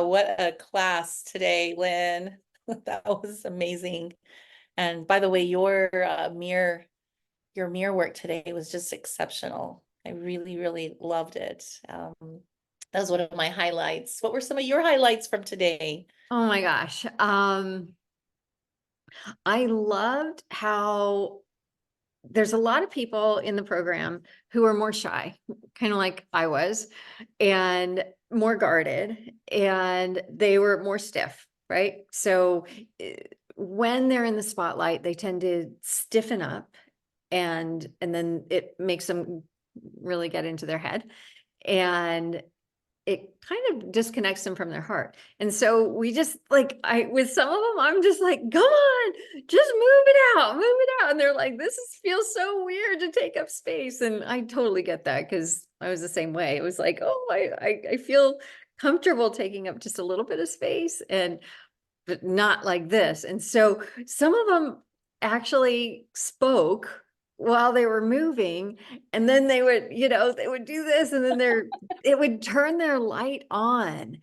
what a class today, Lynn. That was amazing. And by the way, your mirror work today was just exceptional. I really, really loved it. That was one of my highlights. What were some of your highlights from today? Oh my gosh. I loved how there's a lot of people in the program who are more shy, kind of like I was, and more guarded, and they were more stiff, right? So eh, when they're in the spotlight, they tend to stiffen up and then it makes them really get into their head. And it kind of disconnects them from their heart. And so we just like with some of them, I'm just like, come on, just move it out. And they're like, feels so weird to take up space. And I totally get that because I was the same way. It was like, oh, I feel comfortable taking up just a little bit of space and but not like this. And so some of them actually spoke while they were moving, and then they would, they would do this, and then it would turn their light on.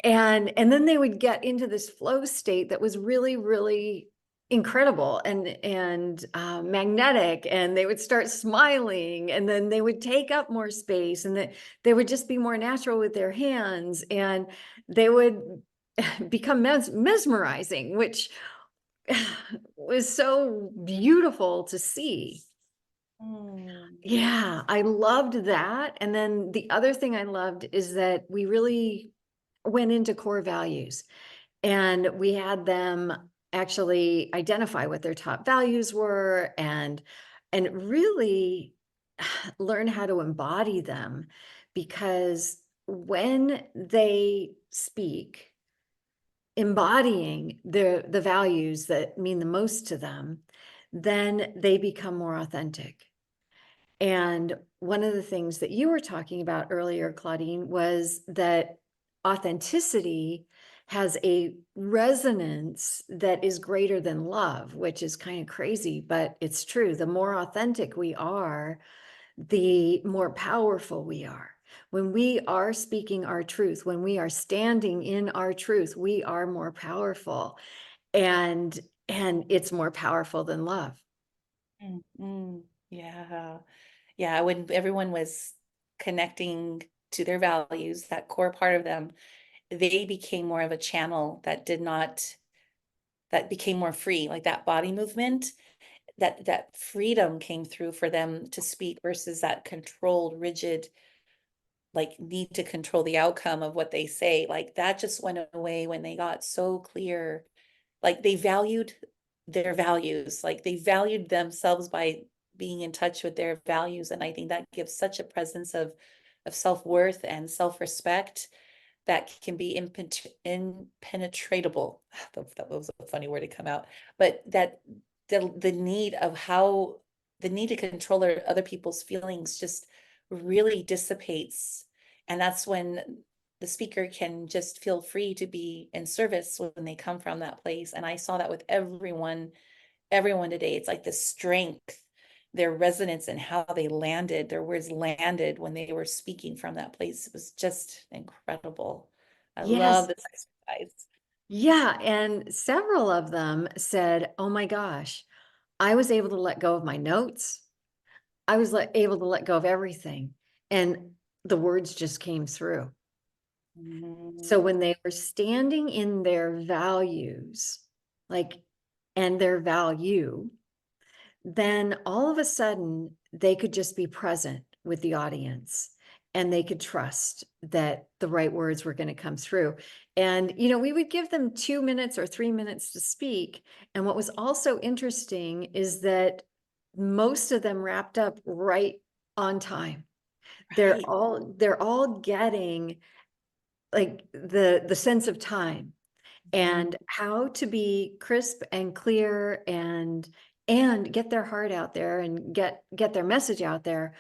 And then they would get into this flow state that was really, really incredible and magnetic, and they would start smiling, and then they would take up more space, and they would just be more natural with their hands, and they would become mesmerizing, which was so beautiful to see. Hmm. Yeah, I loved that. And then the other thing I loved is that we really went into core values, and we had them actually identify what their top values were and really learn how to embody them, because when they speak embodying the values that mean the most to them, then they become more authentic. And one of the things that you were talking about earlier, Claudine, was that authenticity has a resonance that is greater than love, which is kind of crazy, but it's true. The more authentic we are, the more powerful we are. When we are speaking our truth, when we are standing in our truth, we are more powerful, and and it's more powerful than love. Mm, yeah. Yeah, when everyone was connecting to their values, that core part of them, they became more of a channel that became more free, like that body movement, that freedom came through for them to speak versus that controlled, rigid, like need to control the outcome of what they say. Like that just went away when they got so clear. Like they valued their values, like they valued themselves by being in touch with their values. And I think that gives such a presence of self-worth and self-respect that can be impenetrable. That was a funny word to come out, but that the need of how the need to control other people's feelings just really dissipates. And that's when the speaker can just feel free to be in service when they come from that place. And I saw that with everyone today. It's like the strength, their resonance, and how they landed, their words landed when they were speaking from that place. It was just incredible. I love Yes. this exercise. Yeah, and several of them said, "Oh my gosh, I was able to let go of my notes. I was able to let go of everything." And the words just came through. So Mhm. when they were standing in their values, like, and their value, then all of a sudden they could just be present with the audience, and they could trust that the right words were going to come through. And we would give them 2 minutes or 3 minutes to speak, and what was also interesting is that most of them wrapped up right on time. they're Right. all they're all getting like the sense of time Mhm. and how to be crisp and clear and get their heart out there and get their message out there,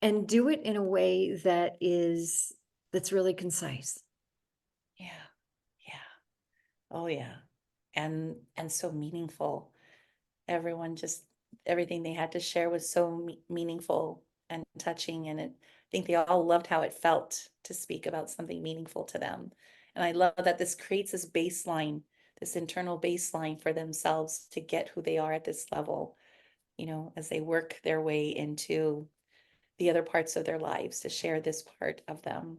and do it in a way that's really concise. Yeah. Yeah. Oh yeah. And so meaningful. Everyone just everything they had to share was so meaningful and touching, and I think they all loved how it felt to speak about something meaningful to them. And I love that this creates this baseline, this internal baseline for themselves to get who they are at this level, you know, as they work their way into the other parts of their lives to share this part of them.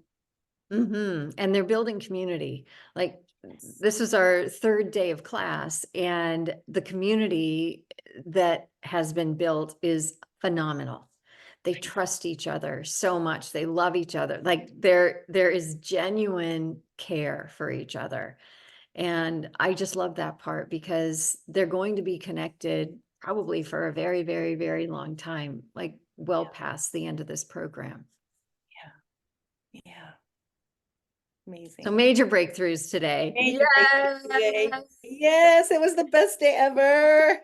And they're building community. Like, this is our third day of class, and the community that has been built is phenomenal. They trust each other so much. They love each other. Like, there is genuine care for each other. And I just love that part, because they're going to be connected probably for a very, very, very long time, like well past the end of this program. Yeah. Yeah. So Amazing. major breakthroughs today. Major breakthrough today. Yes. Yes, it was the best day ever.